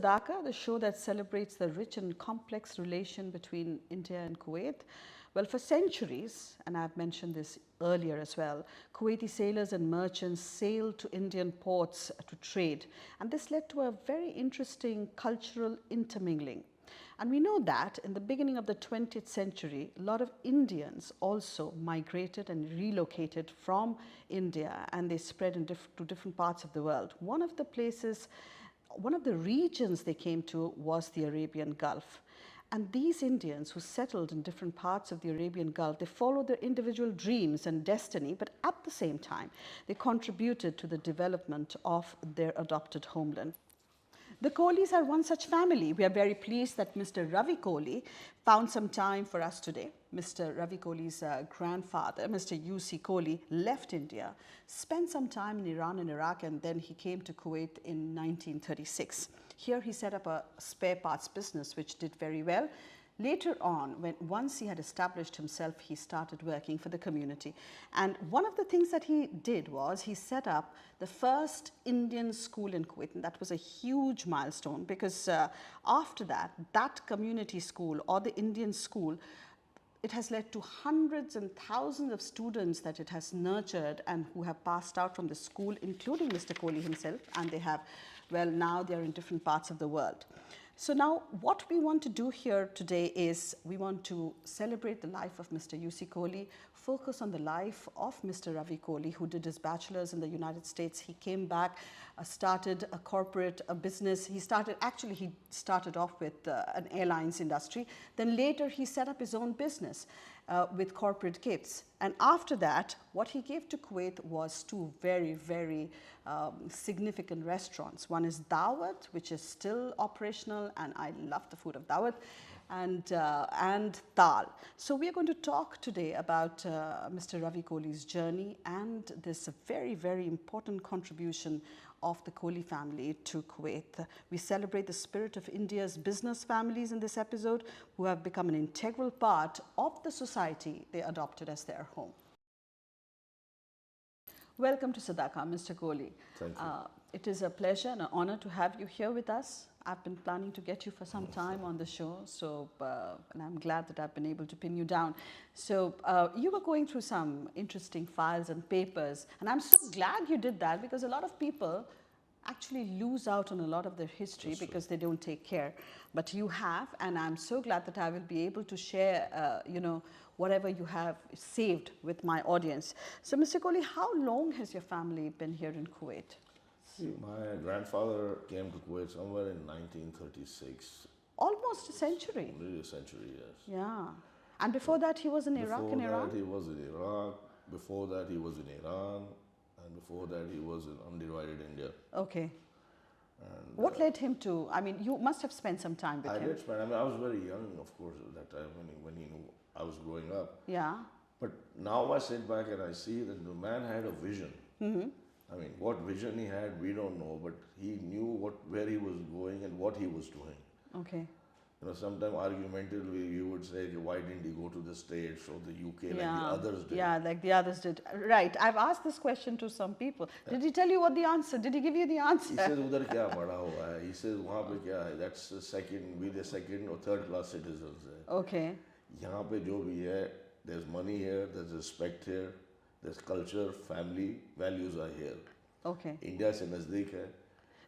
Sadaaqa, the show that celebrates the rich and complex relation between India and Kuwait. Well, for centuries, and I've mentioned this earlier as well, Kuwaiti sailors and merchants sailed to Indian ports to trade, and this led to a very interesting cultural intermingling. And we know that in the beginning of the 20th century, a lot of Indians also migrated and relocated from India, and they spread to different parts of the world. One of the regions they came to was the Arabian Gulf. And these Indians who settled in different parts of the Arabian Gulf, they followed their individual dreams and destiny, but at the same time, they contributed to the development of their adopted homeland. The Kohlis are one such family. We are very pleased that Mr. Ravi Kohli found some time for us today. Mr. Ravi Kohli's grandfather, Mr. U.C. Kohli, left India, spent some time in Iran and Iraq, and then he came to Kuwait in 1936. Here he set up a spare parts business which did very well. Later on, once he had established himself, he started working for the community. And one of the things that he did was he set up the first Indian school in Kuwait, and that was a huge milestone because after that, that community school or the Indian school, it has led to hundreds and thousands of students that it has nurtured and who have passed out from the school, including Mr. Kohli himself, and they have, well, now they're in different parts of the world. So now what we want to do here today is we want to celebrate the life of Mr. U.C. Kohli, focus on the life of Mr. Ravi Kohli, who did his bachelor's in the United States. He came back, started a business. He started off with an airlines industry. Then later he set up his own business with corporate gifts. And after that, what he gave to Kuwait was two very, very significant restaurants. One is Dawat, which is still operational, and I love the food of Dawat, and Dal. So we are going to talk today about Mr. Ravi Kohli's journey and this very, very important contribution of the Kohli family to Kuwait. We celebrate the spirit of India's business families in this episode who have become an integral part of the society they adopted as their home. Welcome to Sadaaqa, Mr. Kohli. Thank you. It is a pleasure and an honor to have you here with us. I've been planning to get you for some time on the show, so and I'm glad that I've been able to pin you down. So you were going through some interesting files and papers, and I'm so glad you did that because a lot of people actually lose out on a lot of their history because they don't take care. But you have, and I'm so glad that I will be able to share, whatever you have saved with my audience. So, Mr. Kohli, how long has your family been here in Kuwait? My grandfather came to Kuwait somewhere in 1936. Almost a century. Really a century, yes. Yeah. And before that, he was in Iraq and Iran? Before that, he was in Iraq. Before that, he was in Iran. And before that, he was in undivided India. Okay. And what led him to, I mean, you must have spent some time with him. I did spend, I was very young, of course, at that time when he knew I was growing up. Yeah. But now I sit back and I see that the man had a vision. Mm-hmm. I mean, what vision he had, we don't know, but he knew where he was going and what he was doing. Okay. You know, sometimes argumentatively you would say, why didn't he go to the States or the UK like the others did? Yeah, like the others did. Right. I've asked this question to some people. Did he tell you what the answer? Did he give you the answer? He says, udhar kya padha hua hai? He says, wahan pe kya hai? That's the second, we the second or third class citizens. Okay. Yahan pe jo bhi hai, there's money here, there's respect here, there's culture, family, values are here. Okay. India se nazdeek hai.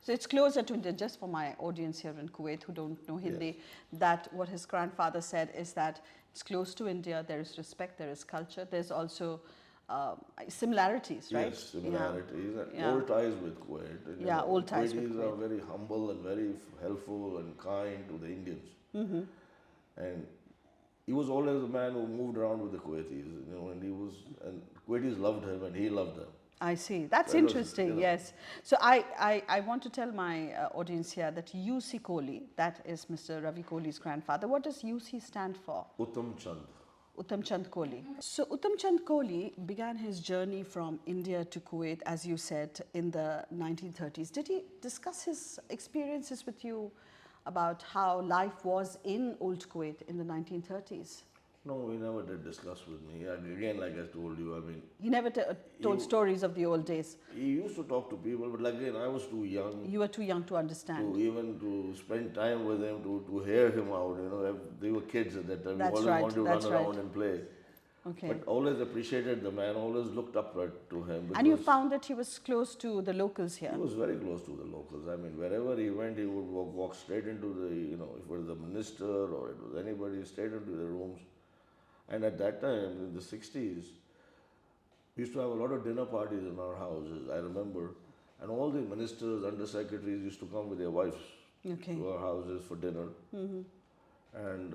So it's closer to India, just for my audience here in Kuwait who don't know Hindi, that what his grandfather said is that it's close to India, there is respect, there is culture, there's also similarities, right? Yes, similarities, and old ties with Kuwait. Old ties with Kuwaitis are very humble and very helpful and kind to the Indians. Mm-hmm. And he was always a man who moved around with the Kuwaitis, and Kuwaitis loved him and he loved them. I see. That's interesting, yes. So I want to tell my audience here that U.C. Kohli, that is Mr. Ravi Kohli's grandfather. What does U.C. stand for? Uttam Chand. Uttam Chand Kohli. So Uttam Chand Kohli began his journey from India to Kuwait, as you said, in the 1930s. Did he discuss his experiences with you about how life was in Old Kuwait in the 1930s? No, we never did discuss with me. And again, like I told you, I mean, He never told You- stories of the old days. he used to talk to people, but like again, I was too young You were too young to to understand. even to spend time with him, to hear him out. You know, they were kids at that time. That's We always right, wanted to that's run right. around and play. Okay. But always appreciated the man, always looked up to him. And you because found that he was close to the locals here. He was very close to the locals. I mean, wherever he went, he would walk straight into the, you know, if it was the minister or it was anybody, straight into the rooms. And at that time, in the 60s, we used to have a lot of dinner parties in our houses, I remember. And all the ministers, undersecretaries used to come with their wives Okay. to our houses for dinner. And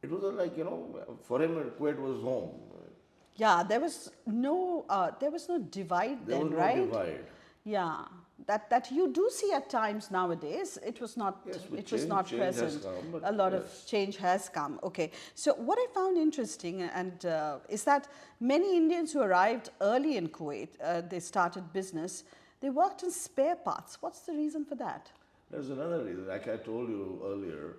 it was like, you know, for him, Kuwait was home. Yeah, there was no divide There then, was no right? divide. Yeah, that you do see at times nowadays. It was not. Yes, but it was change- not change has present. come, but A lot of yes. change has come. Okay, so what I found interesting and is that many Indians who arrived early in Kuwait, they started business. They worked in spare parts. What's the reason for that? There's another reason. Like I told you earlier,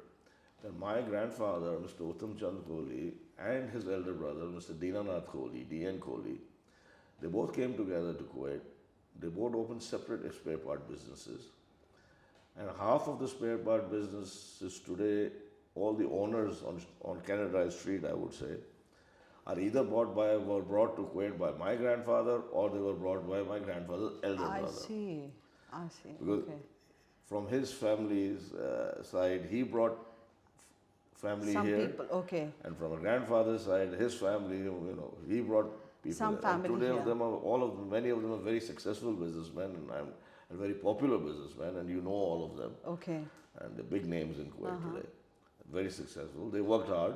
that my grandfather, Mr. Uttam Chand Kohli, and his elder brother, Mr. Dinanath Kohli, D.N. Kohli, they both came together to Kuwait. They both opened separate spare part businesses. And half of the spare part businesses today, all the owners on Canada Street, I would say, are either were brought to Kuwait by my grandfather or they were brought by my grandfather's elder I brother. see. I see. Because Okay. from his family's side, he brought family Some here. people. Okay. And from a grandfather's side, his family, you know, he brought people. Some here. family and today, here. many of them are very successful businessmen and very popular businessmen, and you know all of them. Okay. And the big names in Kuwait today, very successful. They worked hard.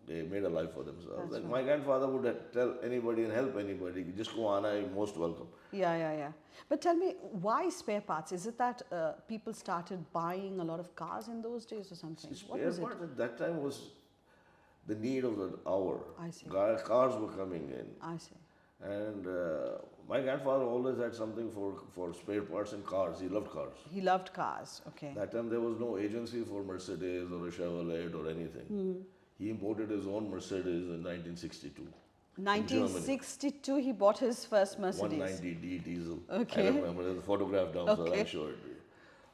They made a life for themselves. That's And my grandfather would tell anybody and help anybody, just go on, you're most welcome. Yeah. But tell me, why spare parts? Is it that people started buying a lot of cars in those days or something? What Spare was it? parts at that time was the need of the hour. I see. Cars were coming in. I see. And my grandfather always had something for spare parts and cars. He loved cars. He loved cars. Okay. That time there was no agency for Mercedes or a Chevrolet or anything. He imported his own Mercedes in 1962. 1962, he bought his first Mercedes. 190D diesel. Okay. I remember there's a photograph downstairs, Okay. I'm sure.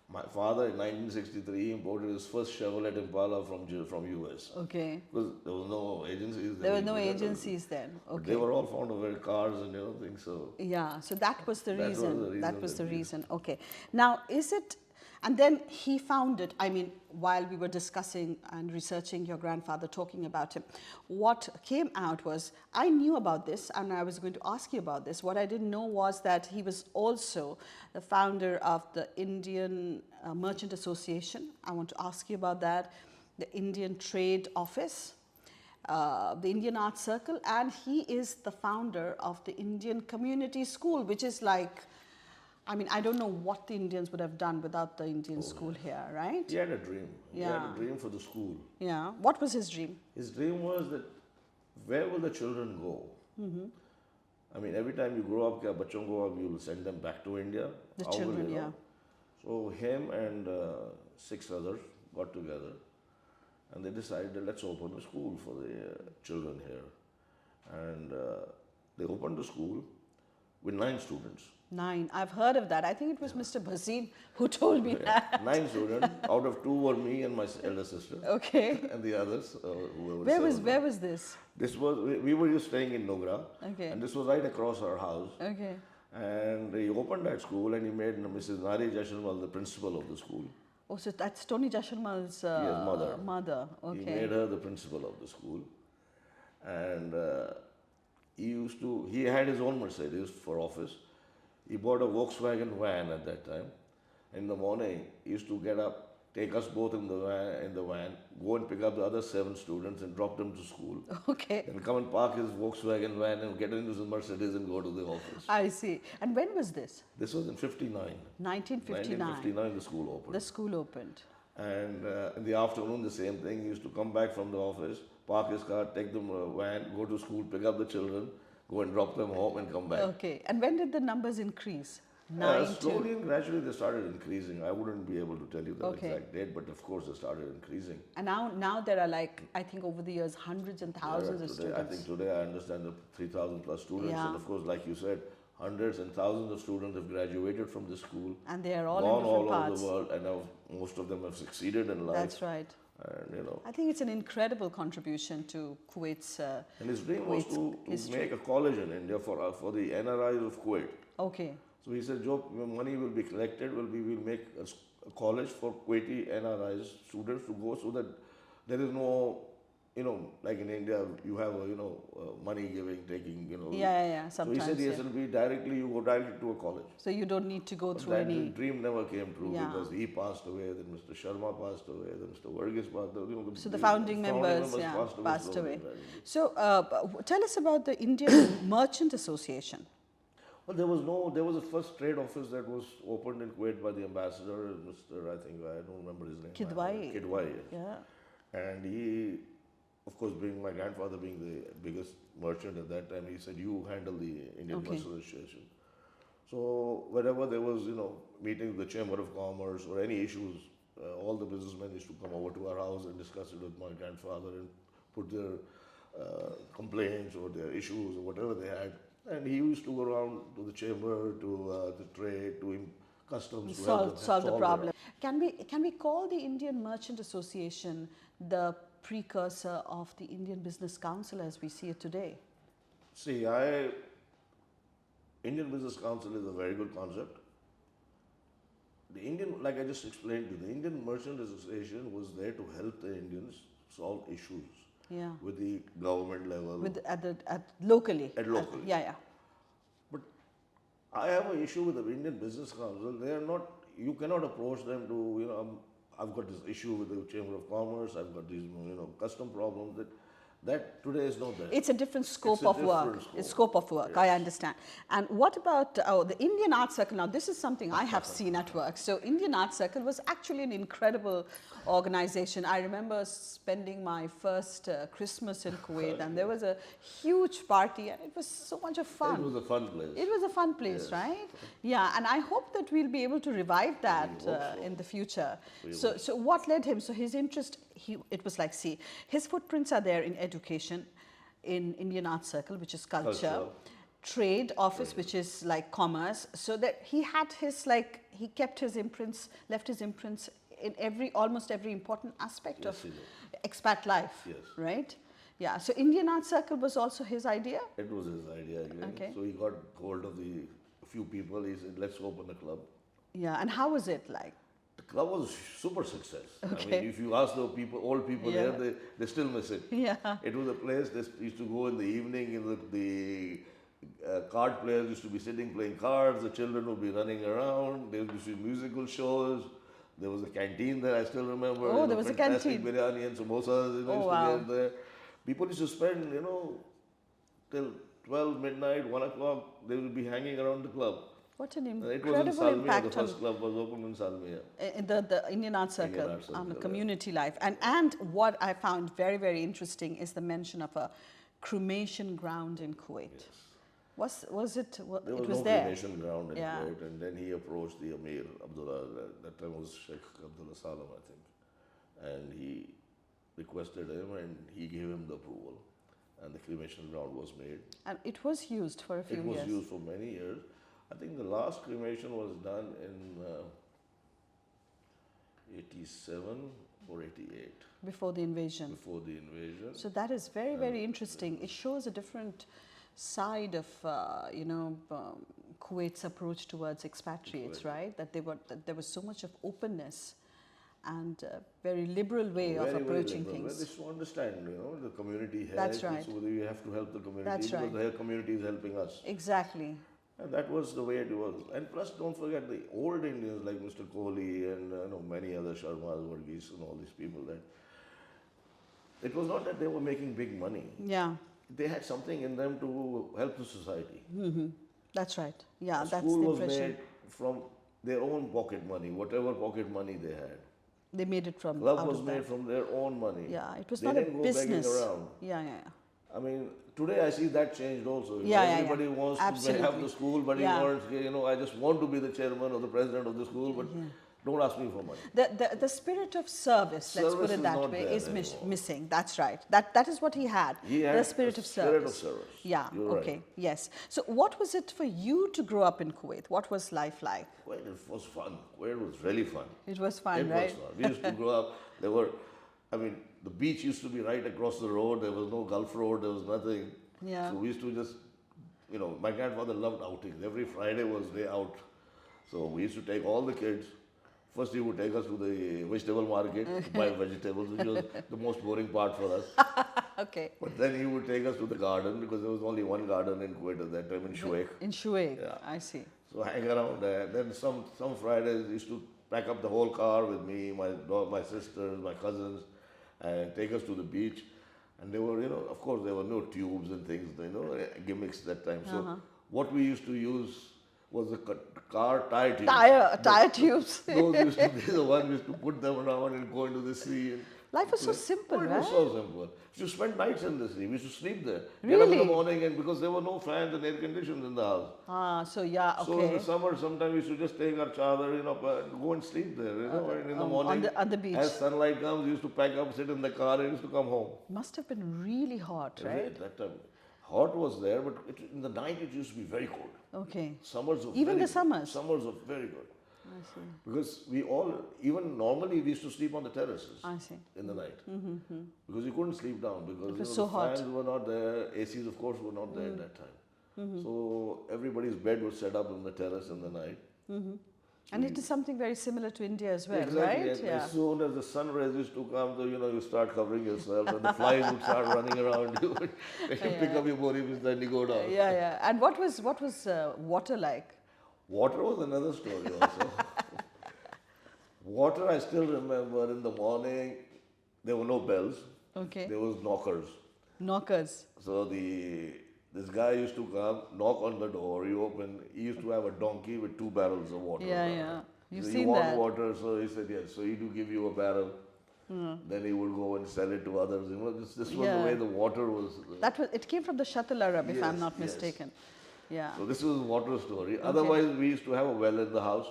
My father in 1963 imported his first Chevrolet Impala from US. Okay. Because there was no agencies. There were no But agencies then. They Okay. were all fond of their cars and things. So Yeah, so that was the That was reason. the reason That was that the we- reason. Okay. Now, is it, and then he found it, I mean, while we were discussing and researching your grandfather, talking about him, what came out was, I knew about this and I was going to ask you about this. What I didn't know was that he was also the founder of the Indian Merchant Association. I want to ask you about that, the Indian Trade Office, the Indian Art Circle, and he is the founder of the Indian Community School, which is like, I mean, I don't know what the Indians would have done without the Indian school here, right? he had a dream. He had Yeah. a dream for the school. Yeah. What was his dream? His dream was that where will the children go? I mean, every time you grow up, kya bachon ko ab, you'll send them back to India. The How will children, you know? yeah. So him and 6 others got together and they decided that let's open a school for the children here. And they opened the school with 9 students. 9. I've heard of that. I think it was Mr. Bhasin who told me that. 9 students, out of 2 were me and my elder sister. Okay. And the others, whoever. Where was this? This was, we were just staying in Nogra. Okay. And this was right across our house. Okay. And he opened that school and he made Mrs. Nari Jashanwal the principal of the school. Oh, so that's Tony Jashanmal's Yes, mother. mother. He Okay. made her the principal of the school. And he had his own Mercedes for office. He bought a Volkswagen van at that time. In the morning, he used to get up, take us both in the van, go and pick up the other 7 students and drop them to school. Okay. Then come and park his Volkswagen van and get into his Mercedes and go to the office. I see. And when was this? This was in 59. 1959. 1959, the school opened. The school opened. And in the afternoon, the same thing. He used to come back from the office, park his car, take the van, go to school, pick up the children, go and drop them home and come back. Okay. And when did the numbers increase? Slowly and gradually they started increasing. I wouldn't be able to tell you the Okay. exact date, but of course they started increasing. And now there are like, I think over the years, hundreds and thousands of Today, I students. think today I understand the 3,000 plus students, Yeah. and of course, like you said, hundreds and thousands of students have graduated from this school, And they are all gone in different all parts. over the world, and now most of them have succeeded in life. That's right. And you know, I think it's an incredible contribution to Kuwait's. and his dream was Kuwait's to history. make a college in India for the NRIs of Kuwait. Okay. So he said, Joe, money will be collected, we'll make a college for Kuwaiti NRIs students to go, so that there is no, you know, like in India, you have money giving, taking, you know. Yeah. So Sometimes. he said, yes, yeah. it'll be directly, you go directly to a college. So you don't need to go through That any. dream never came true, Yeah. because he passed away, then Mr. Sharma passed away, then Mr. Varghese passed away. You know, So the founding members passed slowly, away. gradually. So tell us about the Indian Merchant Association. Well, there was a first trade office that was opened in Kuwait by the ambassador, Mr. I don't remember his name. Kidwai. Kidwai, yes. Yeah. And he, of course, being my grandfather being the biggest merchant at that time, he said, you handle the Indian Okay. Merchant Association. So whenever there was, meetings with the Chamber of Commerce or any issues, all the businessmen used to come over to our house and discuss it with my grandfather and put their complaints or their issues or whatever they had. And he used to go around to the chamber, to the trade, to customs to help them Solve the their problem. Can we call the Indian Merchant Association the precursor of the Indian Business Council as we see it today? See, Indian Business Council is a very good concept. The Indian, like I just explained to you, the Indian Merchant Association was there to help the Indians solve issues Yeah. with the government level. At locally. Locally. Yeah. But I have an issue with the Indian Business Council. They are not, you cannot approach them to, I've got this issue with the Chamber of Commerce, I've got these, custom problems. That today is not there. It's a different scope It's a of work. different scope. It's scope of work. I understand. And what about the Indian Art Circle? Now, this is something I have seen at work. So, Indian Art Circle was actually an incredible organization. I remember spending my first Christmas in Kuwait, and there was a huge party, and it was so much of fun. It was a fun place. It was a fun place, Yes. right? Yeah, and I hope that we'll be able to revive that hope so. in the future. We So what led him? So his interest, it was like, see, his footprints are there in education, in Indian Art Circle, which is culture, trade office, which is like commerce. So that he had his he kept his imprints, left his imprints in almost every important aspect Yes, of he did. expat life, Yes. right? Yeah. So Indian Art Circle was also his idea. It was his idea again. Okay. So he got hold of a few people. He said, let's open a club. Yeah. And how was it like? The club was super success. I Okay. mean, if you ask the people, old people Yeah. there, they still miss it. Yeah. It was a place they used to go in the evening. In the card players used to be sitting playing cards. The children would be running around. There used to be musical shows. There was a canteen there. I still remember. Oh, there was a fantastic canteen. biryani and samosas. Oh, Used wow. to get there. People used to spend, till 12 midnight, 1 o'clock. They would be hanging around the club. What an It was in incredible Salmiya. The impact on first club was opened in Salmiya. the Indian Art Circle, Art Circle, on the yeah. community life. And what I found very, very interesting is the mention of a cremation ground in Kuwait. Was it? There It was was no there. cremation ground in Yeah. Kuwait, and then he approached the Amir Abdullah. That time was Sheikh Abdullah Salam, I think, and he requested him, and he gave him the approval, and the cremation ground was made. And it was used for a few It was years. used for many years. I think the last cremation was done in 87 or 88, Before the invasion. before the invasion. So that is very, very interesting. It shows a different side of, Kuwait's approach towards expatriates, right? That there was so much of openness and a very liberal way of Very, very approaching liberal. things. Well, they understand, the community helps. That's right. So we have to help the community That's because right. the community is helping us. Exactly. And that was the way it was. And plus, don't forget the old Indians like Mr. Kohli and many other Sharmas, Varghese, and all these people. That it was not that they were making big money. Yeah, They had something in them to help the society. that's right. Yeah, The that's school the was impression. made from their own pocket money, whatever pocket money they had. They made it from Club out was of made that. from their own money. Yeah, it was They not a didn't go begging business. around. Yeah. I mean, today I see that changed also. Everybody wants to have Absolutely. the school, but he Yeah. wants, I just want to be the chairman or the president of the school, but don't ask me for money. The spirit of service, let's put Service it is that not way, there is anymore. missing. That's right. That is what he had. He The had a spirit of spirit of service. service. Yeah. You're Okay. right. Yes. So, what was it for you to grow up in Kuwait? What was life like? Well, it was fun. Well, it was really fun. It was fun, It right? was fun. We used to grow up. The beach used to be right across the road. There was no Gulf Road. There was nothing. Yeah. So we used to just, my grandfather loved outings. Every Friday was day out. So we used to take all the kids. First, he would take us to the vegetable market to buy vegetables, which was the most boring part for us. Okay. But then he would take us to the garden because there was only one garden in Kuwait at that time in Shuaik. In Shuaik. Yeah. I see. So hang around there. Then some Fridays he used to pack up the whole car with me, my sisters, my cousins, and take us to the beach. And there were, of course, there were no tubes and things, gimmicks that time. So what we used to use was the car tire tubes. Tire tubes. Those used to be the ones we used to put them around and go into the sea. And Life was so simple, it right? was so simple. We used to spend nights in the sea. We used to sleep there. Get up in Really? the morning, and because there were no fans and air conditions in the house. So yeah, okay. So in the summer, sometimes we used to just take our chadar, go and sleep there, and in the morning. On the beach. As sunlight comes, we used to pack up, sit in the car, and used to come home. Must have been really hot, right? At that time, hot was there, but in the night it used to be very cold. Okay. Summers were Even very the summers? Summers were very good. I see. Because even normally we used to sleep on the terraces I see. in the night. Because you couldn't sleep down because It was the so hot. fans were not there, ACs of course were not there at that time. So everybody's bed was set up on the terrace in the night. And it is something very similar to India as well, Exactly. right? And as soon as the sun rays used to come, so you start covering yourself, and the flies would start running around you. You pick up your body, then you go down. Yeah. And what was water like? Water was another story also. Water, I still remember in the morning, there were no bells. Okay. There was knockers. Knockers. So this guy used to come, knock on the door, he opened, he used to have a donkey with 2 barrels of water. Yeah. You've So seen you want that. water, so he said yes. So he do give you a barrel. Then he would go and sell it to others. This was the way the water was. It came from the Shuttle Arab, if I'm Yes, not yes. mistaken. Yeah. So this was a water story. Otherwise, we used to have a well in the house.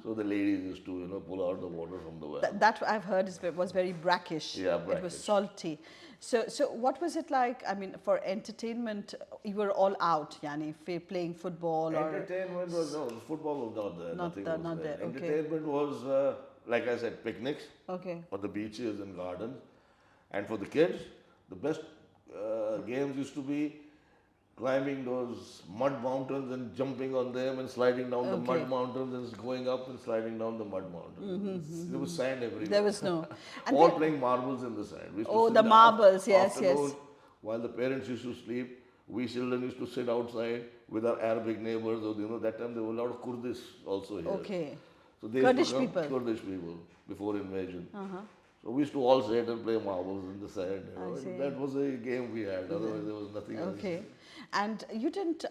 So the ladies used to, pull out the water from the well. That I've heard was very brackish. Yeah, It was brackish. salty. So what was it like? I mean, for entertainment, you were all out, yani, playing football or Entertainment was football was not there. Nothing was not there, okay. Entertainment was, like I said, picnics okay. on the beaches and gardens. And for the kids, the best games used to be climbing those mud mountains and jumping on them and sliding down the mud mountains and going up and sliding down the mud mountains. There was sand everywhere. There was no. And All playing marbles in the sand. We used to Oh, sit the in marbles, yes. afternoon, While the parents used to sleep, we children used to sit outside with our Arabic neighbors. Or, that time there were a lot of Kurdish also here. Okay. So they used Kurdish to come, people. Kurdish people before invasion. So we used to all sit and play marbles in the sand. I see. That was a game we had. Otherwise, there was nothing else. Okay. And you didn't.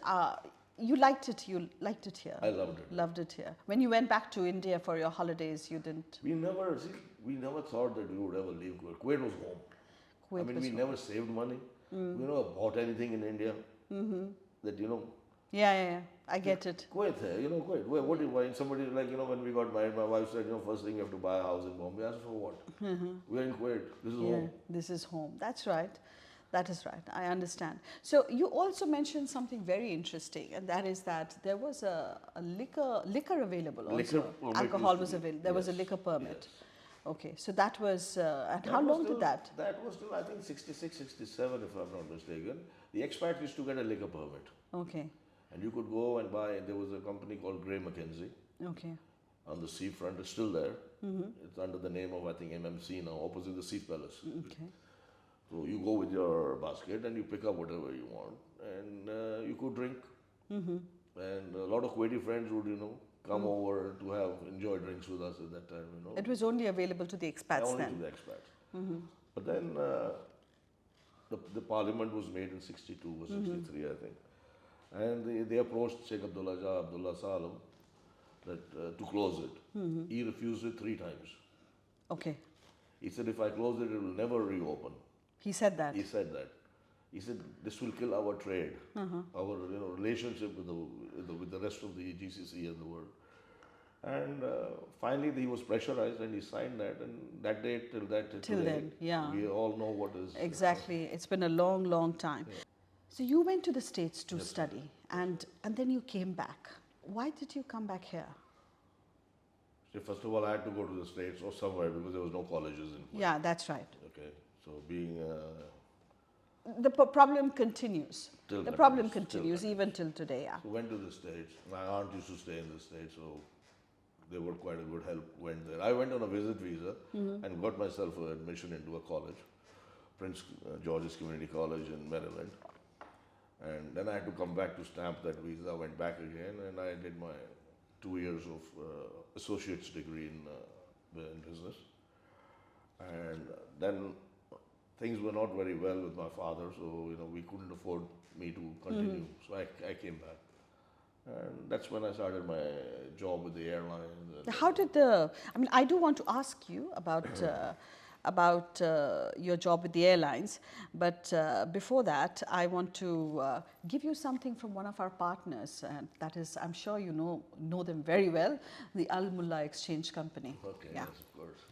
You liked it. You liked it here. I loved it. Loved it here. When you went back to India for your holidays, you didn't. We never thought that we would ever leave Kuwait. Kuwait was home. Kuwait was we home. never saved money. We never bought anything in India. That Yeah. I get it. Kuwait hai, Kuwait. What do you buy? Somebody like, when we got married, my wife said, first thing you have to buy a house in Bombay. I said, for what? We're in Kuwait. This is home. This is home. That's right. That is right. I understand. So you also mentioned something very interesting, and that is that there was a liquor available also. Liquor permit Alcohol used was to be. available. There was a Yes. liquor permit. Yes. Okay. So that was, and That how was long till- did that? That was till I think 66, 67 if I'm not mistaken. The expats used to get a liquor permit. Okay. And you could go and buy, there was a company called Gray Mackenzie Okay. on the seafront. It's still there. It's under the name of, I think, MMC now, opposite the Sea Palace. Okay. So you go with your basket and you pick up whatever you want. And you could drink. And a lot of Kuwaiti friends would, come over to enjoy drinks with us at that time, It was only available to the expats only to then. the expats. But then the parliament was made in 62 or 63, I think. And they approached Sheikh Abdullah Salam that, to close it. He refused it 3 times. Okay. He said, if I close it, it will never reopen. He said that. He said that. he said, this will kill our trade, our relationship with the rest of the GCC and the world. And finally, he was pressurized and he signed that. And that day till today, then, yeah. we all know what is. Exactly. It's been a long, long time. Yeah. So you went to the States to study, and then you came back. Why did you come back here? See, first of all, I had to go to the States or somewhere because there was no colleges in Kuwait. Yeah, that's right. Okay, so being the problem continues. Till the that problem is, continues till even till today. Yeah. So went to the States. My aunt used to stay in the States, so they were quite a good help. Went there. I went on a visit visa and got myself an admission into a college, Prince George's Community College in Maryland. And then I had to come back to stamp that visa. I went back again, and I did my 2 years of associate's degree in business. And then things were not very well with my father, so we couldn't afford me to continue. So I came back, and that's when I started my job with the airline. How did I do want to ask you about your job with the airlines, but before that, I want to give you something from one of our partners, and that is, I'm sure you know them very well, the Al Mullah Exchange Company. Okay, yeah. yes, of course.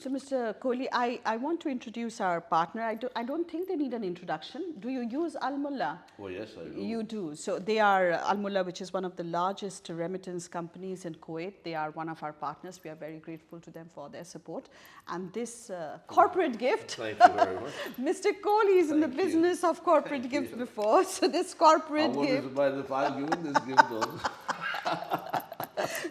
So, Mr. Kohli, I want to introduce our partner. I don't think they need an introduction. Do you use Al Mullah? Oh, yes, I do. You do. So, they are Al Mullah, which is one of the largest remittance companies in Kuwait. They are one of our partners. We are very grateful to them for their support. And this corporate gift, Thank you very much. Mr. Kohli is in the business of corporate gifts before. So, this corporate I gift. was surprised if I given this gift also.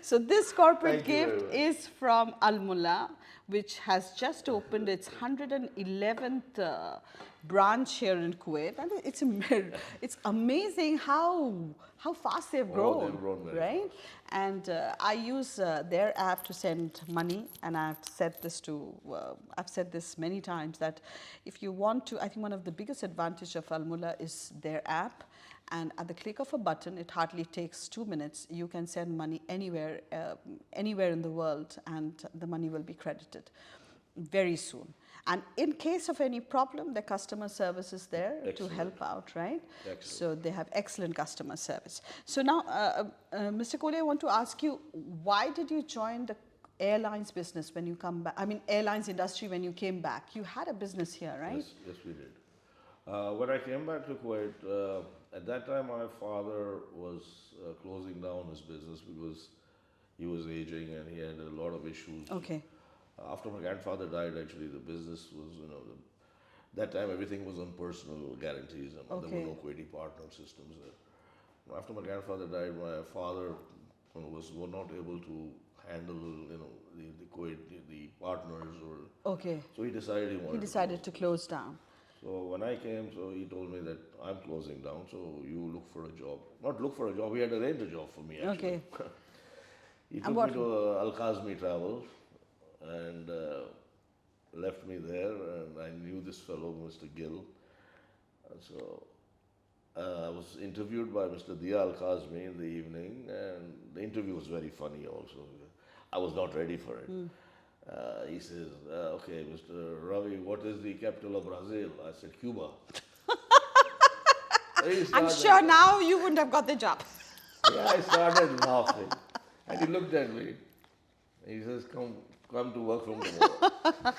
So, this corporate Thank you very gift much. is from Al Mullah, which has just opened its 111th branch here in Kuwait, and it's amazing how fast they've grown, they've grown very right? And I use their app to send money, and I've said this many times that if you want to, I think one of the biggest advantage of Al Mullah is their app. And at the click of a button, it hardly takes 2 minutes. You can send money anywhere in the world, and the money will be credited very soon. And in case of any problem, the customer service is there to help out, right? Excellent. So they have excellent customer service. So now, Mr. Kohli, I want to ask you, why did you join the airlines business when you come back? I mean, airlines industry when you came back. You had a business here, right? Yes, we did. When I came back to Kuwait, at that time my father was closing down his business because he was aging and he had a lot of issues. Okay. After my grandfather died, actually, the business was, that time everything was on personal guarantees and there were no Kuwaiti partner systems there. After my grandfather died, my father was not able to handle, the Kuwait, the partners or. Okay. So he decided He decided to close down. So when I came, so he told me that I'm closing down, so you look for a job. Not look for a job, he had arranged a job for me actually. Okay. He took me to Al Kazmi Travel and left me there, and I knew this fellow, Mr. Gill. And so I was interviewed by Mr. Dia Al Kazmi in the evening, and the interview was very funny also. I was not ready for it. He says, okay, Mr. Ravi, what is the capital of Brazil? I said, Cuba. I'm sure now you wouldn't have got the job. Yeah, I started laughing. And he looked at me. He says, come to work from tomorrow.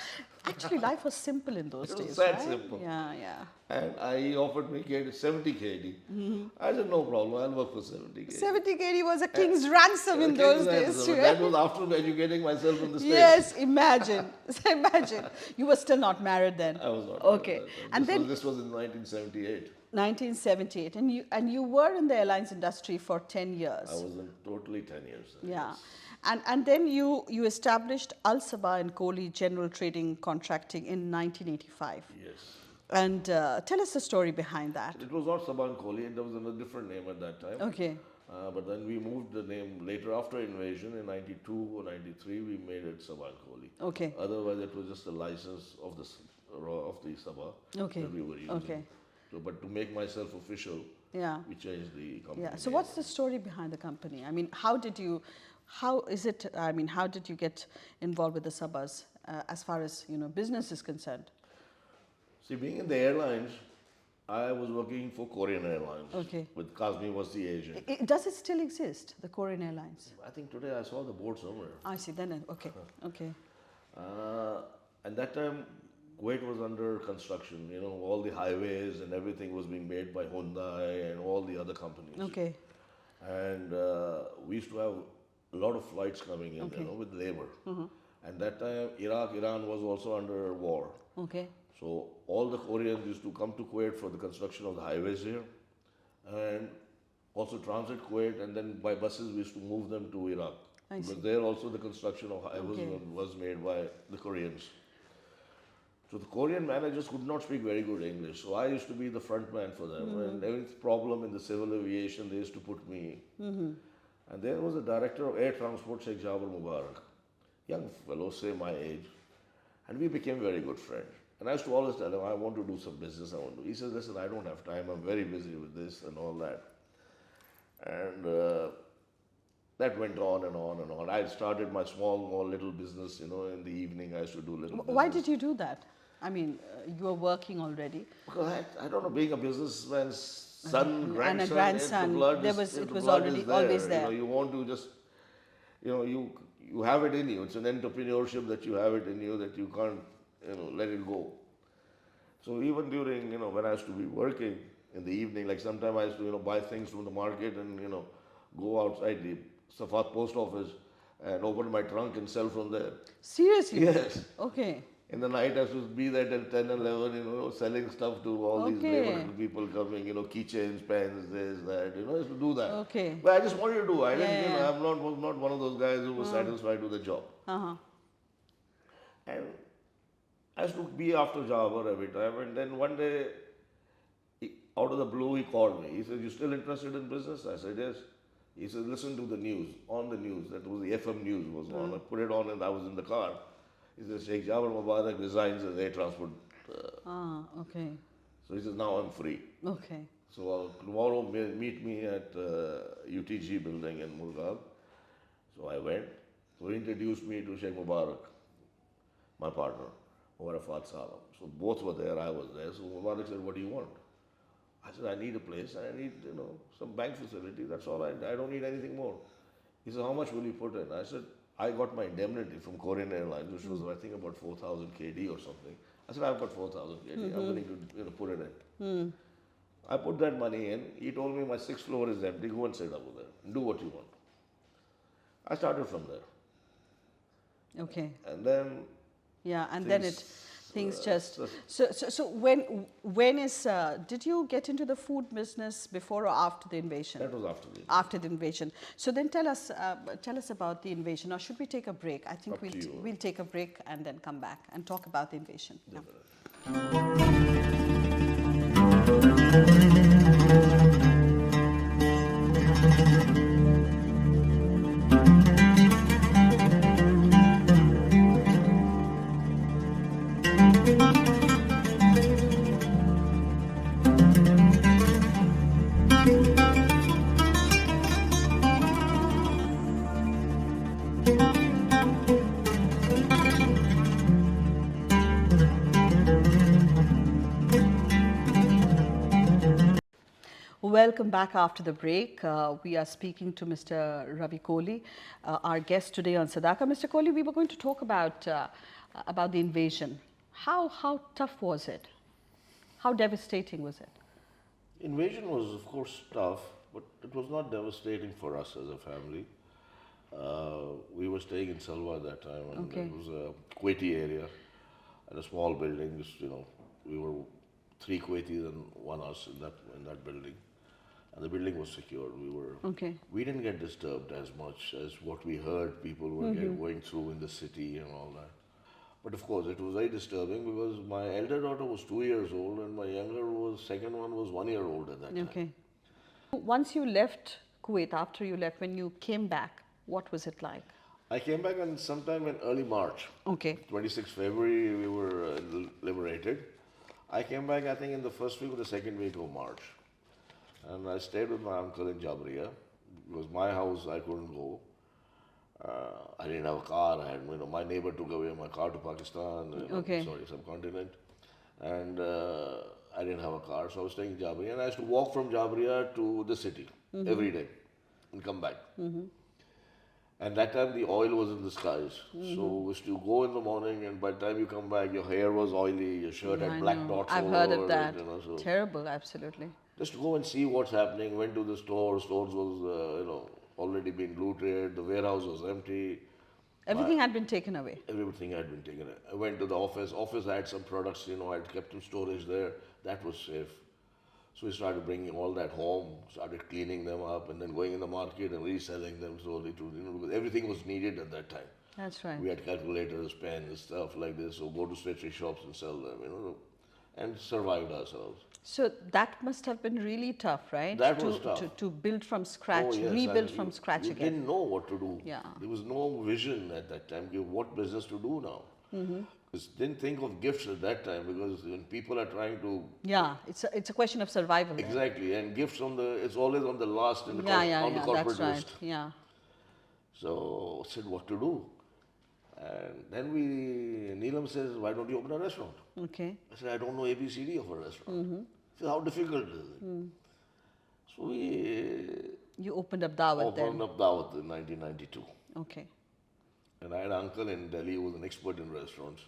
Actually, life was simple in those days, that right? simple. Yeah. And he offered me 70 KD. I said, no problem, I'll work for 70 KD. 70 KD was a king's ransom in those days. Right? That was after educating myself in the States. Yes, imagine. Imagine. You were still not married then. I was not. Okay. And this was in 1978. 1978. And you were in the airlines industry for 10 years. I was in totally 10 years. Yeah. And then you established Al Sabah and Kohli General Trading Contracting in 1985. Yes. And tell us the story behind that. It was not Sabah and Kohli, and there was a different name at that time. Okay. But then we moved the name later after invasion in 92 or 93, we made it Sabah and Kohli. Okay. Otherwise, it was just a license of the Sabah that we were using. Okay. So, but to make myself official, we changed the company. Yeah. So what's the story behind the company? I mean, how did you get involved with the Sabahs as far as business is concerned? See, being in the airlines, I was working for Korean Airlines. Okay. With Kazmi was the agent. Does it still exist, the Korean Airlines? I think today I saw the board somewhere. I see. Then okay, okay, And that time, Kuwait was under construction. You know, all the highways and everything was being made by Hyundai and all the other companies. okay, And we used to have a lot of flights coming in, you know, with labor. And that time, Iran was also under war. okay. So all the Koreans used to come to Kuwait for the construction of the highways here, and also transit Kuwait, and then by buses we used to move them to Iraq. I Because see. there also the construction of highways Okay. was made by the Koreans. So the Korean managers could not speak very good English, so I used to be the front man for them. And every problem in the civil aviation, they used to put me. And there was the director of air transport, Sheikh Jabir Mubarak, young fellow, say my age, and we became very good friends. And I used to always tell him, I want to do some business, I want to. He says, listen, I don't have time, I'm very busy with this and all that. And that went on and on and on. I started my small little business, you know, in the evening I used to do little business. Why did you do that? I mean, you were working already. Because I don't know, being a businessman's son, grandson, And a grandson, the blood there is- was- the it was blood already is there. always You there. know, you want to just, you know, you have it in you. It's an entrepreneurship that you have it in you that you can't, you know, let it go. So even during, you know, when I used to be working in the evening, like sometimes I used to, you know, buy things from the market and, you know, go outside the Safat post office and open my trunk and sell from there. Seriously? Yes. Okay. In the night, I used to be there till 10, 11, you know, selling stuff to all these Okay. neighborhood people coming, you know, keychains, pens, this, that, you know, I used to do that. Okay. But I just wanted to do. I didn't, Yeah, you know, yeah. was not one of those guys who was satisfied with the job. Uh-huh. And I used to be after Jabbar every time. And then one day, out of the blue, he called me. He said, you still interested in business? I said, yes. He said, listen to the news, on the news. That was the FM news was on. I put it on and I was in the car. He said, Sheikh Jabbar Mubarak resigns as air transport. Okay. So he says, now I'm free. Okay. So tomorrow meet me at UTG building in Mulgab. So I went. So he introduced me to Sheikh Mubarak, my partner, over Arafat Salam. So both were there, I was there. So Mubarak said, what do you want? I said, I need a place and I need, you know, some bank facility. That's all I don't need anything more. He said, how much will you put in? I said, I got my indemnity from Korean Airlines, which was, I think, about 4,000 KD or something. I said, I've got 4,000 KD. I'm willing to, you know, put it in. I put that money in. He told me my sixth floor is empty. Go and sit over there and do what you want. I started from there. Okay. And then Yeah, and then things just. so- So when is did you get into the food business before or after the invasion? that was after the After the invasion. So then tell us about the invasion. Or should we take a break? I think Up to you. we'll take a break and then come back and talk about the invasion. Yeah. Welcome back after the break. We are speaking to Mr. Ravi Kohli, our guest today on Sadaaqa. Mr. Kohli, we were going to talk about the invasion. How tough was it? How devastating was it? Invasion was, of course, tough, but it was not devastating for us as a family. We were staying in Salwa at that time, and Okay. it was a Kuwaiti area, and a small building. Just, you know, we were 3 Kuwaitis and 1 us in that building, and the building was secured. Okay. We didn't get disturbed as much as what we heard people were going through in the city and all that. But of course, it was very disturbing because my elder daughter was 2 years old and my second one was 1 year old at that time. Okay. Once you left Kuwait, after you left, when you came back, what was it like? I came back sometime in early March. Okay. 26th February, we were liberated. I came back, I think, in the first week or the second week of March. And I stayed with my uncle in Jabriya. It was my house, I couldn't go. I didn't have a car. I had, you know, my neighbor took away my car to Pakistan, Okay. subcontinent. And I didn't have a car, so I was staying in Jabriya, and I used to walk from Jabriya to the city every day and come back. And that time the oil was in the skies. So we used to go in the morning, and by the time you come back, your hair was oily, your shirt Yeah, had I black know. dots I've all heard over of that. it. So Terrible, absolutely. just to go and see what's happening. Went to the store. Stores was already been looted. The warehouse was empty. Everything had been taken away. Everything had been taken. I went to the office. Office had some products. I'd kept in storage there. That was safe. So we started bringing all that home, started cleaning them up, and then going in the market and reselling them slowly because everything was needed at that time. That's right. We had calculators, pens, stuff like this. So go to stationery shops and sell them, and survived ourselves. So that must have been really tough, right? That was tough. To build from scratch, Oh, yes, rebuild and from scratch you again. didn't know what to do. Yeah. There was no vision at that time. What business to do now? Because didn't think of gifts at that time because when people are trying to Yeah, it's a question of survival. There. exactly and gifts it's always on the last in the on the Yeah. corporate That's right. list. Yeah. So I said what to do, and then Neelam says, why don't you open a restaurant? Okay. I said I don't know ABCD of a restaurant. He said, how difficult is it? So we You opened up Dawat then. opened up Dawat in 1992. Okay. And I had an uncle in Delhi who was an expert in restaurants.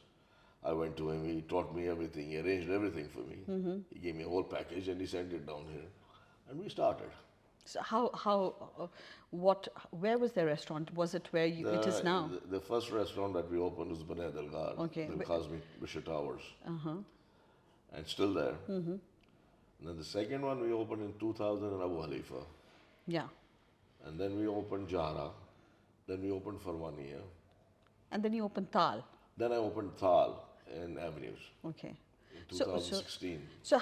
I went to him, he taught me everything, he arranged everything for me. He gave me a whole package and he sent it down here. And we started. So where was the restaurant? Was it where it is now? The first restaurant that we opened was Bane Dalgar, Okay. the Kazmi Bishop Towers. And still there. And then the second one we opened in 2000 in Abu Halifa. Yeah. And then we opened Jara. Then we opened for 1 year. And then you opened Tal. Then I opened Thal in Avenues Okay. in 2016. So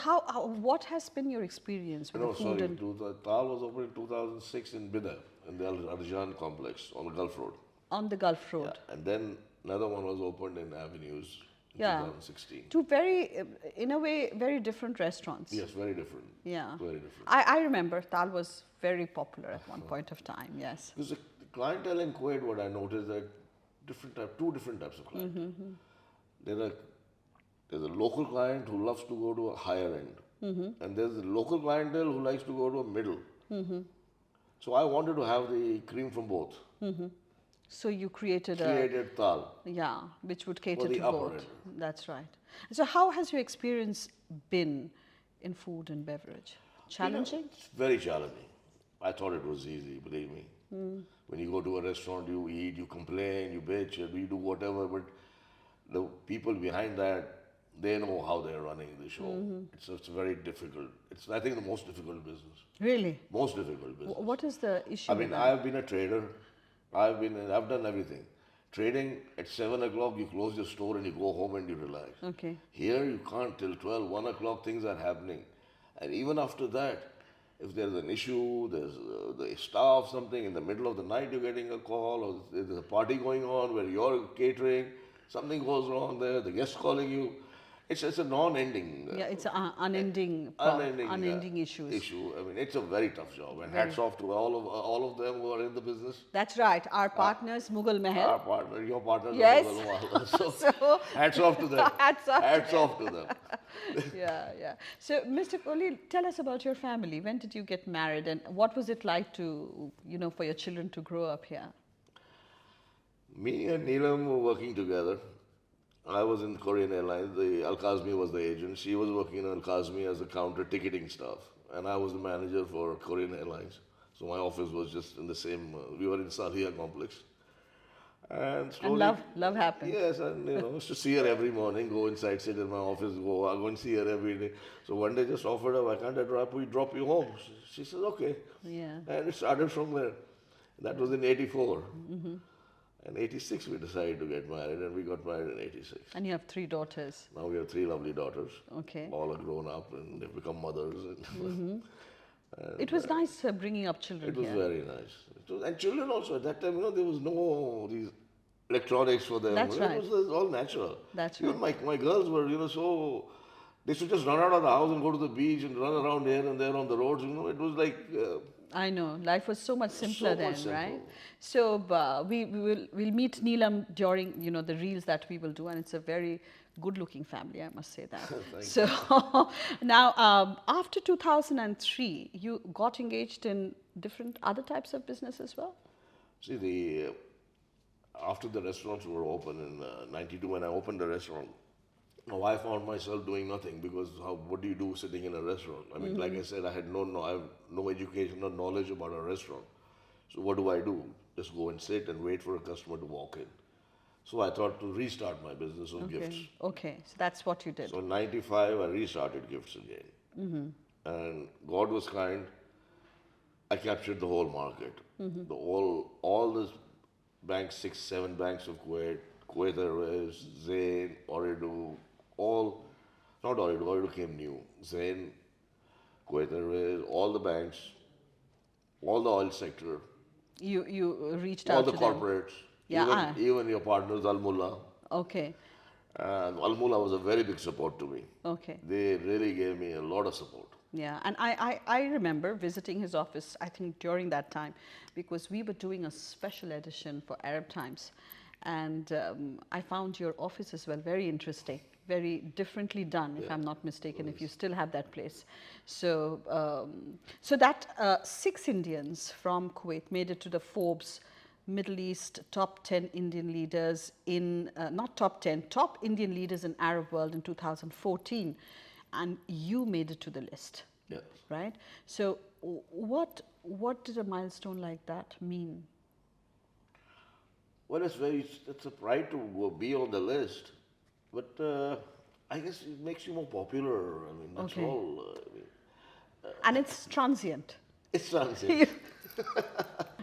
what has been your experience with No, the food sorry, and Thal was opened in 2006 in Bida, in the Arjan complex on the Gulf Road. on the Gulf Road? And then another one was opened in Avenues in Yeah. 2016. Two very, in a way, very different restaurants. Yes, very different. Yeah. Very different. I remember Tal was very popular at one point of time, yes. Because the clientele in Kuwait, what I noticed that two different types of client. There's a local client who loves to go to a higher end. And there's a local clientele who likes to go to a middle. So I wanted to have the cream from both. So you created Thal. yeah, which would cater the to upper both. end. That's right. So how has your experience been in food and beverage? Challenging? It's very challenging. I thought it was easy, believe me. When you go to a restaurant, you eat, you complain, you bitch, you do whatever, but the people behind that, they know how they're running the show. It's very difficult. It's, I think, the most difficult business. Really? Most difficult business. What is the issue? I mean, I've been a trader. I've done everything. Trading at 7 o'clock, you close your store and you go home and you relax. Okay. Here, you can't till 12, 1 o'clock, things are happening. And even after that, if there's an issue, there's the staff, something, in the middle of the night you're getting a call, or there's a party going on where you're catering, something goes wrong there, the guest calling you. It's a non-ending. Yeah, it's an unending issues. Issue. I mean, it's a very tough job, and hats off to all of them who are in the business. That's right. Our partners, Mughal Mahal. Our partner, your partner. Yes. So, hats off to them. Hats off to them. Yeah. So, Mr. Kohli, tell us about your family. When did you get married, and what was it like to, for your children to grow up here? Me and Neelam were working together. I was in Korean Airlines. Al Kazmi was the agent. She was working in Al Kazmi as the counter ticketing staff, and I was the manager for Korean Airlines. So my office was just in the same. We were in Sadaaqa complex, and slowly. And love happened. Yes, and used to see her every morning. Go inside, sit in my office. I go and see her every day. So one day, just offered her, "Why can't I drop you home?" She says, "Okay." Yeah. And it started from there. That was in '84. In '86, we decided to get married, and we got married in '86. And you have 3 daughters. Now we have 3 lovely daughters. Okay. All are grown up, and they've become mothers. And It was nice bringing up children it was here. very nice. And children also, at that time, there was no these electronics for them. That's right. It was all natural. That's Even my girls were, so they should just run out of the house and go to the beach and run around here and there on the roads. It was like I know. Life was so much simpler So then, much simple. right? So we'll meet Neelam during the reels that we will do, and it's a very good-looking family, I must say that. So now, after 2003, you got engaged in different other types of business as well. See, after the restaurants were open in '92, when I opened the restaurant, now I found myself doing nothing because what do you do sitting in a restaurant? I mean, like I said, I had I have no education or knowledge about a restaurant. So what do? Just go and sit and wait for a customer to walk in. So I thought to restart my business of gifts. Okay, so that's what you did. So in '95, I restarted gifts again. And God was kind. I captured the whole market. All the banks, 6, 7 banks of Kuwait, Kuwait Airways, Zain, Ooredoo, not Ooredoo, Ooredoo came new. Zain, Kuwait Airways, all the banks, all the oil sector, You reached all out the to them. corporates, Yeah. even your partners, Al Mullah. Okay. Al Mullah was a very big support to me. Okay. They really gave me a lot of support. Yeah, and I remember visiting his office, I think during that time, because we were doing a special edition for Arab Times. And I found your office as well very interesting, very differently done, if I'm not mistaken, if you still have that place. So, so that 6 Indians from Kuwait made it to the Forbes Middle East top 10 Indian leaders in, not top 10, top Indian leaders in Arab world in 2014. And you made it to the list, Yes. right? So what did a milestone like that mean? Well, it's a pride to be on the list, but I guess it makes you more popular. I mean, that's Okay. all. And it's transient. It's transient.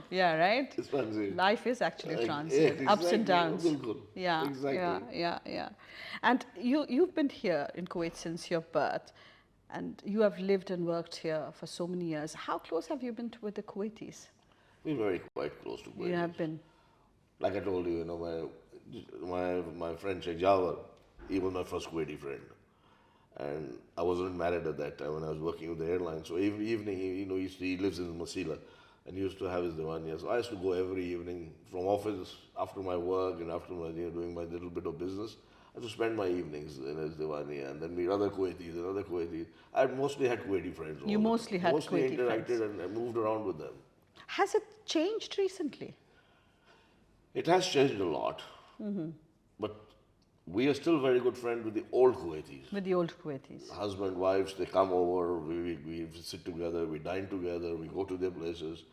Yeah, right? It's transient. Life is actually Yeah, transient, ups and exactly. downs. Bilkul. Yeah, Exactly. yeah. And you've been here in Kuwait since your birth, and you have lived and worked here for so many years. How close have you been with the Kuwaitis? We're very quite close to Kuwait. You have been. Like I told you, my friend Sheikh Jawar, he was my first Kuwaiti friend. And I wasn't married at that time when I was working with the airline. So every evening, he lives in Masila and he used to have his diwaniya. So I used to go every evening from office after my work and after my, doing my little bit of business. I used to spend my evenings in his diwaniya and then meet other Kuwaitis and other Kuwaitis. I mostly had Kuwaiti friends. You mostly had Kuwaiti interacted friends. and moved around with them. Has it changed recently? It has changed a lot. But we are still very good friends with the old Kuwaitis. With the old Kuwaitis. Husband, wives, they come over, we sit together, we dine together, we go to their places.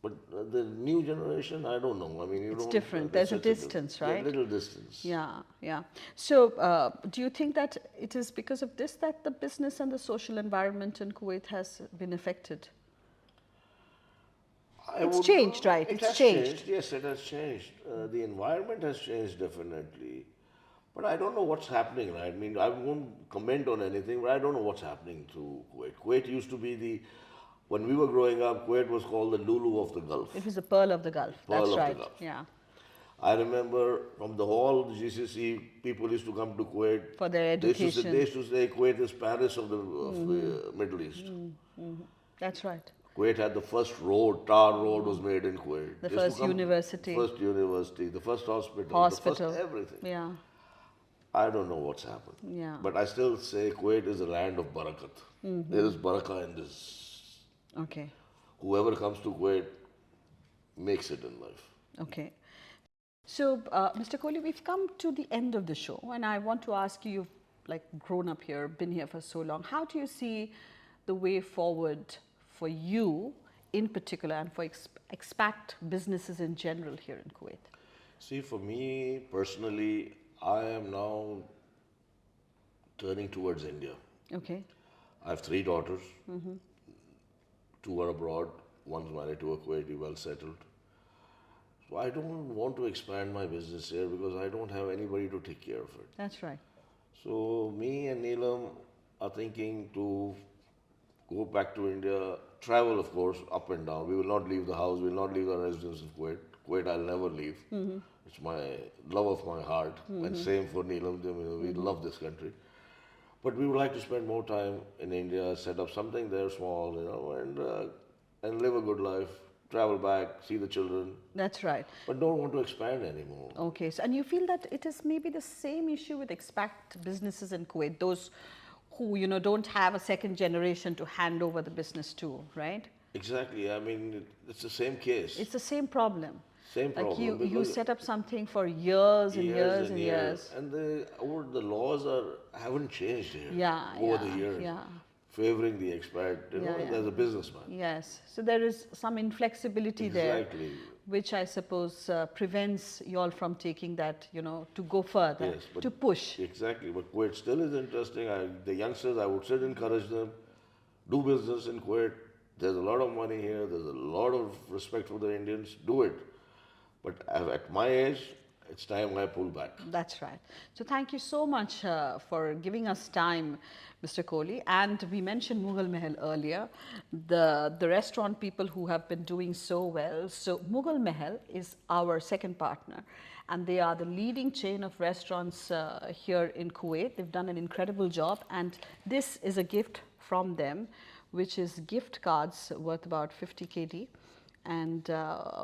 But the new generation, I don't know. I mean, It's different. There's a distance, right? A little distance. Yeah. So, do you think that it is because of this that the business and the social environment in Kuwait has been affected? It's changed, right? It's changed. Yes, it has changed. The environment has changed definitely. But I don't know what's happening, right? I mean, I won't comment on anything, but I don't know what's happening to Kuwait. Kuwait used to be when we were growing up, Kuwait was called the Lulu of the Gulf. It was the pearl of the Gulf. Pearl That's of the right. Gulf. Yeah. I remember from the whole GCC, people used to come to Kuwait. For their education. They used to say Kuwait is Paris of the Middle East. That's right. Kuwait had the first tar road was made in Kuwait. The first university. First university, the first hospital. Hospital. The first everything. Yeah. I don't know what's happened. Yeah. But I still say Kuwait is a land of barakat. There is barakah in this. Okay. Whoever comes to Kuwait makes it in life. Okay. So, Mr. Kohli, we've come to the end of the show, and I want to ask you, you've grown up here, been here for so long. How do you see the way forward for you in particular and for expat businesses in general here in Kuwait? See, for me personally, I am now turning towards India. Okay. I have 3 daughters. 2 are abroad. One's married to a Kuwaiti, well settled. So I don't want to expand my business here because I don't have anybody to take care of it. That's right. So me and Neelam are thinking to go back to India, travel of course, up and down. We will not leave the house, we will not leave our residence in Kuwait. Kuwait I'll never leave. It's my love of my heart. And same for Neelam, we love this country. But we would like to spend more time in India, set up something there small, and and live a good life, travel back, see the children, That's right. but don't want to expand anymore. Okay, so and you feel that it is maybe the same issue with expat businesses in Kuwait, those who don't have a second generation to hand over the business to, right? Exactly. I mean, it's the same case. It's the same problem. Same Like problem. you because set up something for years and years and years. And the laws haven't changed here Yeah, over yeah, the years. yeah. Favoring the expat, Yeah. as a businessman. Yes, so there is some inflexibility there, Exactly. which I suppose prevents you all from taking that, to go further, Yes, but to push. Exactly. But Kuwait still is interesting. The youngsters, I would still encourage them, do business in Kuwait. There's a lot of money here. There's a lot of respect for the Indians. Do it. But at my age, it's time I pull back. That's right. So thank you so much for giving us time, Mr. Kohli. And we mentioned Mughal Mahal earlier, the restaurant people who have been doing so well. So Mughal Mahal is our second partner, and they are the leading chain of restaurants here in Kuwait. They've done an incredible job, and this is a gift from them, which is gift cards worth about 50 KD. And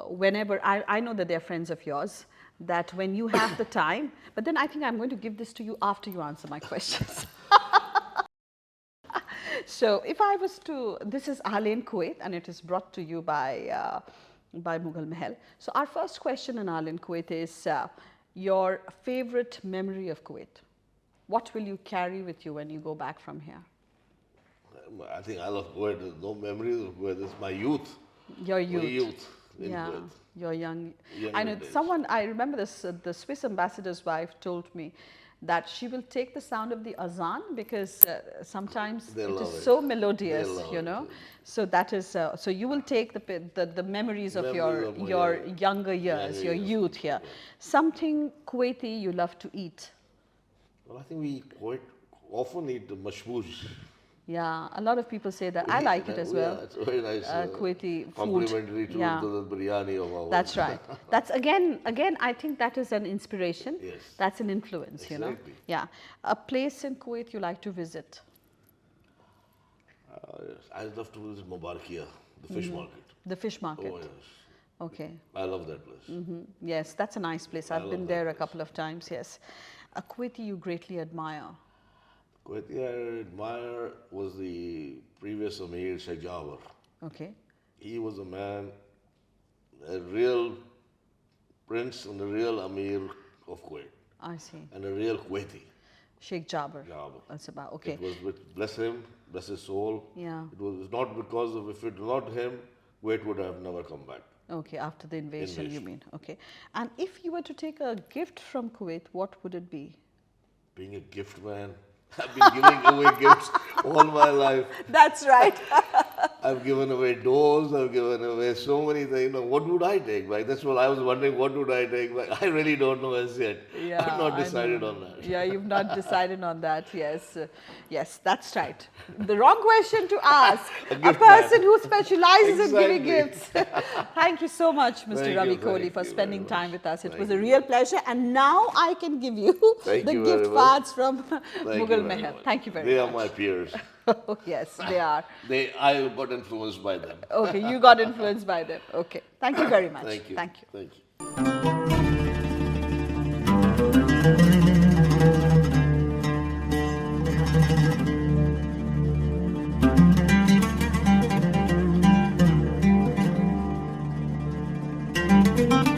whenever, I know that they're friends of yours, that when you have the time, but then I think I'm going to give this to you after you answer my questions. So if I was to, this is Ahlen Kuwait, and it is brought to you by Mughal Mahal. So our first question in Ahlen Kuwait is your favorite memory of Kuwait. What will you carry with you when you go back from here? I think I love Kuwait. There's no memories of Kuwait. It's my youth. Your youth. My youth in Yeah, Kuwait. your young. Younger I know days. someone. I remember this. The Swiss ambassador's wife told me that she will take the sound of the azan because sometimes They it love is it. so melodious, They love it. So that is. So you will take the memories of Memories of my your younger years, younger your years. youth here. Something Kuwaiti you love to eat. Well, I think we quite often eat the mashmoush. Yeah, a lot of people say that. I like it as well. Yeah, it's very nice. Kuwaiti food. Complimentary to Yeah. the biryani of our. That's right. That's again, I think that is an inspiration. Yes. That's an influence, Exactly. Yeah. A place in Kuwait you like to visit? Yes. I love to visit Mubarakia, the fish market. The fish market. Oh yes, Okay. I love that place. Yes, that's a nice place. I've love been that there a place. couple of times, yes. A Kuwaiti you greatly admire? Kuwaiti I admire was the previous Amir Sheikh Jawar. Okay. He was a man, a real prince and a real Amir of Kuwait, I see. and a real Kuwaiti. Sheikh Jabir. Jawar. That's about, okay. It was with, bless him, bless his soul. Yeah. It was not because of, if it was not him, Kuwait would have never come back. Okay, after the invasion, you Invasion. mean. Okay. And if you were to take a gift from Kuwait, what would it be? Being a gift man, I've been giving away gifts all my life. That's right. I've given away doors, I've given away so many things. You know, what would I take back? That's what I was wondering, what would I take back? I really don't know as yet. Yeah, I've not I decided know. on that. Yeah, you've not decided on that. Yes, yes, that's right. The wrong question to ask a gift person man. who specializes in giving Exactly. gifts. Thank you so much, Mr. Thank Ravi you, Kohli, thank for you spending very time much. with us. It Thank was a you real pleasure, and now I can give you Thank the you gift very much. cards from Thank you Mughal very Mahal. much. Thank you very They much. are my peers. Oh, yes, they are. I got influenced by them. Okay, you got influenced by them. Okay, thank you very much. Thank you. Thank you. Thank you. Thank you.